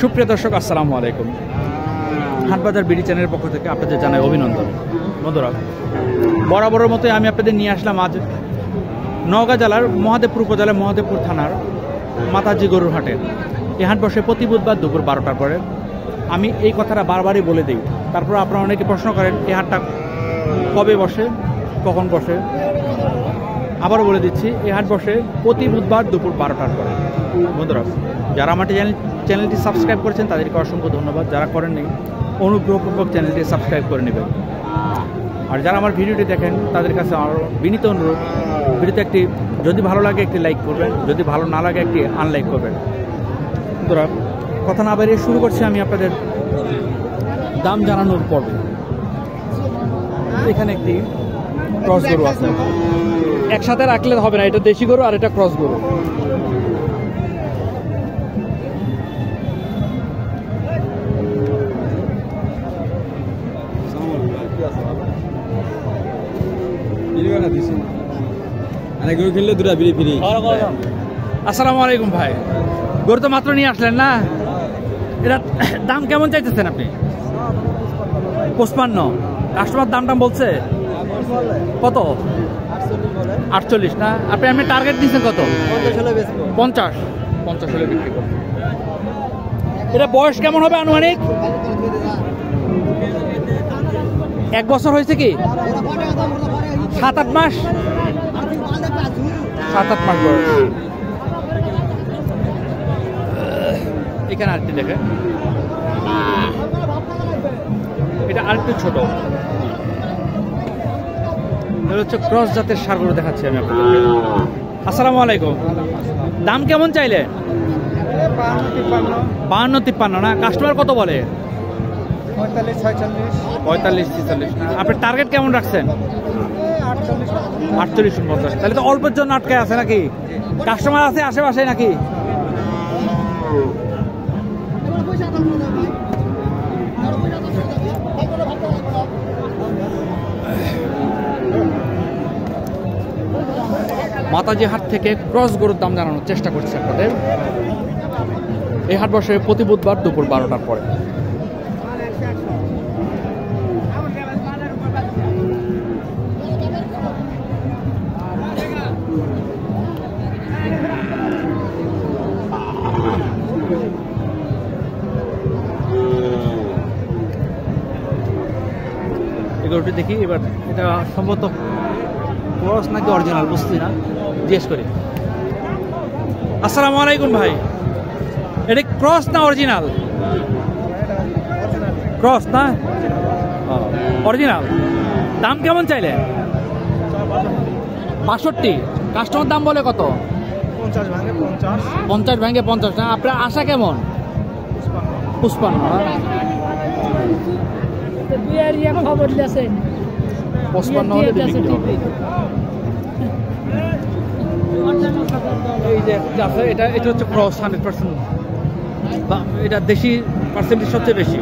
সুপ্রিয় দর্শক, আসসালামু আলাইকুম। হাটবাজার বিডি চ্যানেলের পক্ষ থেকে আপনাদের জানাই অভিনন্দন। বন্ধুরা, বরাবরের মতোই আমি আপনাদের নিয়ে আসলাম আজ নওগাঁ জেলার মহাদেবপুর উপজেলার মহাদেবপুর থানার মাতাজি গরুর হাটে। এই হাট বসে প্রতি বুধবার দুপুর 12টার পরে। আমি এই কথাটা বারবারই বলে দিই, তারপর আপনারা অনেকে প্রশ্ন করেন এই হাটটা কবে বসে, কখন বসে। আবারও বলে দিচ্ছি, এই হাট বসে প্রতি বুধবার দুপুর 12টার পরে। বন্ধুরা, যারা আমার চ্যানেলটি সাবস্ক্রাইব করেছেন তাদেরকে অসংখ্য ধন্যবাদ। যারা করেননি, অনুগ্রহপূর্বক চ্যানেলটি সাবস্ক্রাইব করে নেবেন। আর যারা আমার ভিডিওটি দেখেন তাদের কাছে আমার বিনীত অনুরোধ, ভিডিওতে একটি যদি ভালো লাগে একটি লাইক করবেন, যদি ভালো না লাগে একটি আনলাইক করবেন। বন্ধুরা, কথা না বাড়িয়ে শুরু করছি আমি আপনাদের দাম জানানোর পর্ব। এখানে একটি ক্রস গরু আছে, একসাথে রাখলে হবে না, এটা দেশি গরু আর এটা ক্রস গরু। আসসালামু আলাইকুম ভাই, গরু তো মাত্র নিয়ে আসলেন না? এটা দাম কেমন চাইতেছেন আপনি? 55। কাস্টমার দাম বলছে কত? 48 না? আপনি টার্গেট দিচ্ছেন কত? 50 হলে বিক্রি করবেন। এটা বয়স কেমন হবে আনুমানিক? 1 বছর হয়েছে কি? 7-8 মাস? 7-8 মাস বয়স। এখানে আরেকটি দেখেন, এটা আরেকটু ছোট। এটা হচ্ছে ক্রস জাতের ষাঁড় গরু দেখাচ্ছি আমি আপনাদেরকে। আসসালামু আলাইকুম, দাম কেমন চাইলে? 52-53 না? কাস্টমার কত বলে? 45-46 না? আপনি টার্গেট কেমন রাখছেন? 48-49। তাহলে তো অল্পের জন্য আটকে আছে নাকি? কাস্টমার আছে আশেপাশে নাকি? মাতাজি হাট থেকে ক্রস গরুর দাম জানানোর চেষ্টা করছি আপনাদের। এই হাট বসে প্রতি বুধবার দুপুর 12টার পরে। গরুটি দেখি এবার, এটা সম্ভবত ক্রস নাকি অরিজিনাল বুঝছি না, জিজ্ঞেস করি। আসসালামু আলাইকুম ভাই, এটা ক্রস না অরিজিনাল? ক্রস না? অরিজিনাল। দাম কেমন চাইলে? 62। কাস্টমার দাম বলে কত? 50 ভাঙে 50 না? আপনার আশা কেমন? 55। 55 হলে বিক্রি হবে। এই যে আছে, এটা হচ্ছে ক্রস 100%। এটা দেশি পার্সেন্টেজ সবচেয়ে বেশি।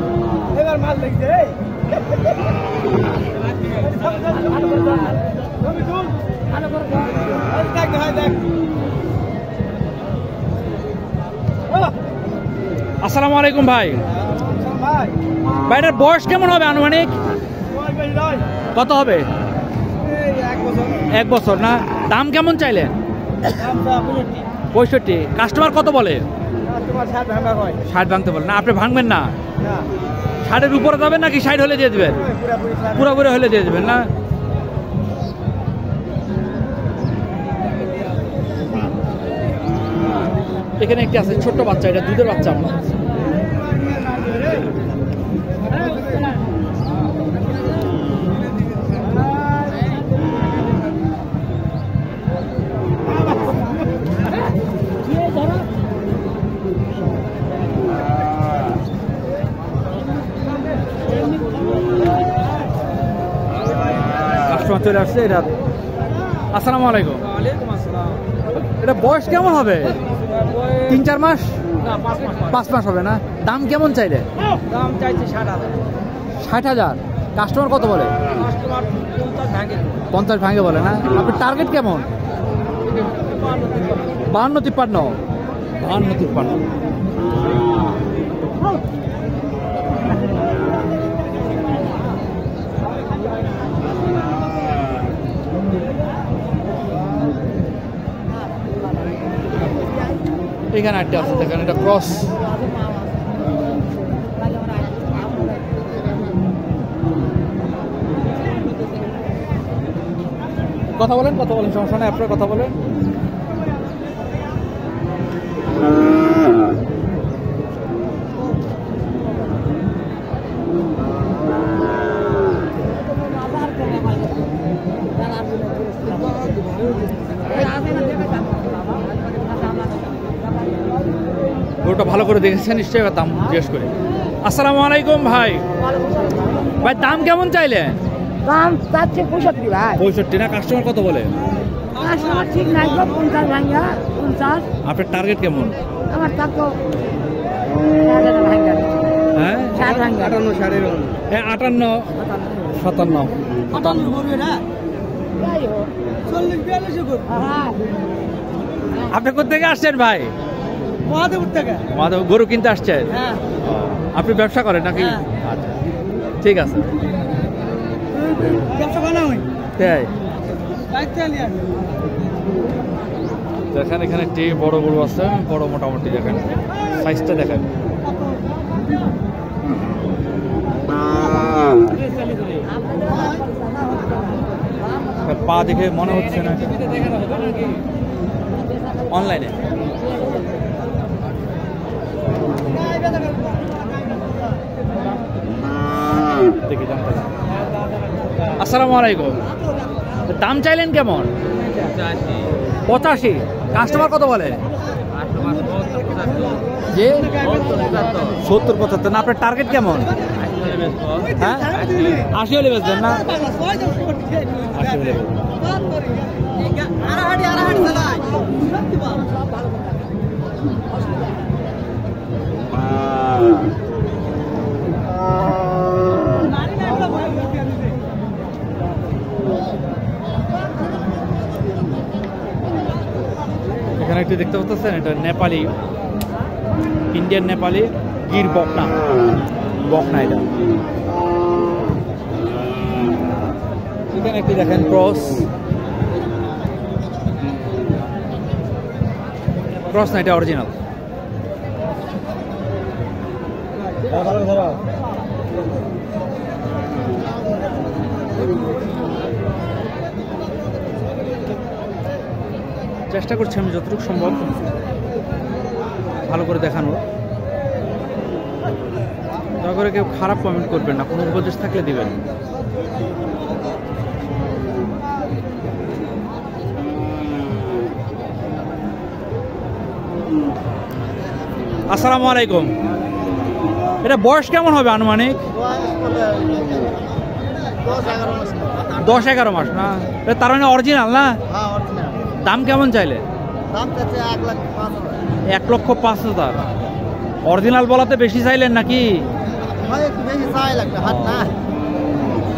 আসসালামু আলাইকুম ভাই, ভাইটার বয়স কেমন হবে আনুমানিক? কত হবে? 1 বছর না? দাম কেমন চাইলে? 65। কাস্টমার কত বলে? 60 ভাঙতে বলে না? আপনি ভাঙবেন না? 60-এর উপরে যাবেন নাকি 60 হলে দিয়ে দেবেন? পুরোপুরি হলে দিয়ে দেবেন না? এখানে একটি আছে ছোট্ট বাচ্চা, এটা দুধের বাচ্চা। আপনার কাস্টমার চলে আসছে। এটা আসসালামু আলাইকুম। এটা বয়স কেমন হবে? 3-4 মাস? 5 মাস হবে না? দাম কেমন চাইলে? দাম চাইছে 60,000। 60,000। কাস্টমার কত বলে? 50 ভাঙে বলে না? আপনার টার্গেট কেমন? 52-53। 52-53। এখানে একটা আছে, দেখেন এটা ক্রস। কথা বলেন সমস্যা নেই, আপনার কথা বলেন। গরুটা ভালো করে দেখেছেন নিশ্চয়ই, দাম জিজ্ঞেস করি। আসসালামু আলাইকুম ভাই। ভাই দাম কেমন চাইলে? দাম চাচ্ছে 65 ভাই। 65 না? কাস্টমার কত বলে? কাস্টমার ঠিক নাই, 50 ভাঙা 50। আপনার টার্গেট কেমন? আমার তা তো 60 ভাঙা। হ্যাঁ 60 ভাঙা। 58 হ্যাঁ 58 57 58 করবে না? যাই হোক 40-42 করবে। হ্যাঁ আপনি কোথা থেকে আসছেন ভাই? মহাদেবপুর থেকে। মাধব, গরু কিনতে আসছেন? হ্যাঁ। আপনি ব্যবসা করেন নাকি? হ্যাঁ। আচ্ছা ঠিক আছে। ব্যবসা বানা হই তাই বাইক চালিয়ে দেখেন, এখানে একটি বড় গরু আছে, বড় মোটামুটি দেখেন, সাইজটা দেখেন। পা দেখে মনে হচ্ছে না অনলাইনে। দেখি জানতে। আসসালামু আলাইকুম। দাম চাইলেন কেমন? 85। কাস্টমার কত বলে? যে 70-75 না? আপনার টার্গেট কেমন? হ্যাঁ 80 হলে বেচবেন না? 80 হলে এখানে একটু দেখতে পাচ্ছেন, এটা নেপালি, ইন্ডিয়ান নেপালি গির বকনা। এটা এখানে একটু দেখেন ক্রস না, এটা অরিজিনাল। চেষ্টা করছি আমি যতটুকু সম্ভব ভালো করে দেখানোর। দয়া করে কেউ খারাপ কমেন্ট করবেন না, কোনো উপদেশ থাকলে দিবেন। আসসালামু আলাইকুম। এটা বয়স কেমন হবে আনুমানিক? 10-11 মাস না? তার মানে অরিজিনাল না? দাম কেমন চাইলে? 1,05,000। অরিজিনাল বলাতে বেশি চাইলেন নাকি?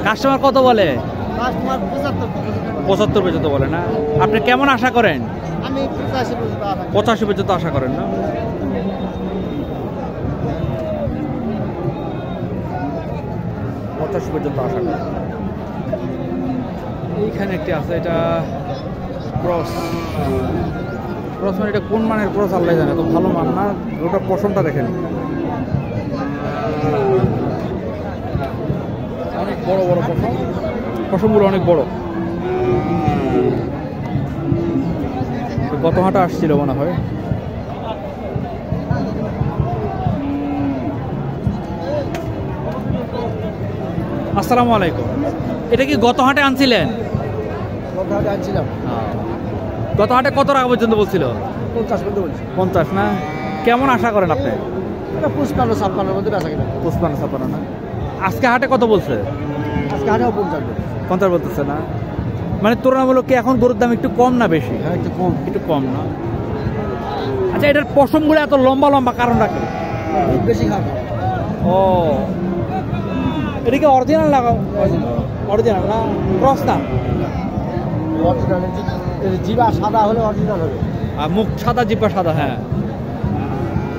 কাস্টমার কত বলে? 75 পর্যন্ত বলে না? আপনি কেমন আশা করেন? 85 পর্যন্ত আশা করেন না? পর্যন্ত আশা করেন। এইখানে একটি আছে, এটা ক্রস। মানে এটা কোন মানের ক্রস আল্লাহ জানে, তো ভালো মান না। ওটা পশমটা দেখেন, অনেক বড় বড় পশমগুলো অনেক বড়। গত হাঁটা আসছিল মনে হয়। আসসালামু আলাইকুম। এটা কি গত হাটে আনছিলেন? গত হাটে কত টাকা পর্যন্ত বলছিল? 50 না? কেমন আশা করেন আপনি? 55-56 মধ্যে বেচা কিনা। 55-56 না? আজকে হাটে কত বলছে? আজকে হাটে 50 বলতেছে না? মানে তুলনামূলক কি এখন গরুর দাম একটু কম না বেশি? হ্যাঁ একটু কম না? আচ্ছা, এটার পশমগুলো এত লম্বা লম্বা কারণটা কি? বেশি খাওয়া। ও এটা কি অরিজিনাল লাগা? অরিজিনাল না ক্রস না? অরিজিনাল জিবা সাদা হলে অরিজিনাল হবে। আর মুখ সাদা, জিব্বা সাদা, হ্যাঁ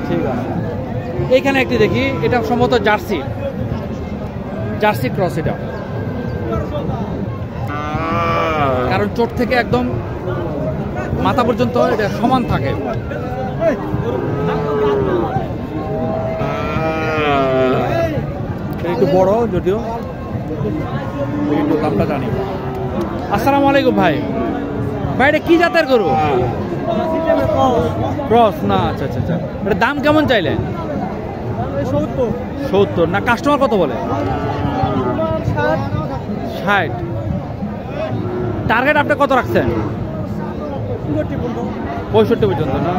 ঠিক আছে। এইখানে একটি দেখি, এটা সম্ভবত জার্সি, জার্সি ক্রস এটা, কারণ চোট থেকে একদম মাথা পর্যন্ত এটা সমান থাকে। একটু বড় যদিও, একটু দামটা জানি। আসসালামু আলাইকুম ভাই। ভাই এটা কি জাতের গরু? ক্রস না? আচ্ছা আচ্ছা আচ্ছা। এটা দাম কেমন চাইলেন? 70 না? কাস্টমার কত বলে? 60। টার্গেট আপনি কত রাখছেন? 65 পর্যন্ত না?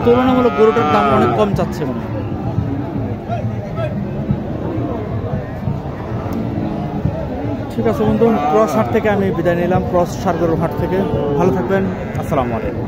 তুলনামূলক গরুটার দাম অনেক কম চাচ্ছে মনে হয়। ঠিক আছে বন্ধু, ক্রস হাট থেকে আমি বিদায় নিলাম, ক্রস সারগরুর হাট থেকে। ভালো থাকবেন, আসসালামু আলাইকুম।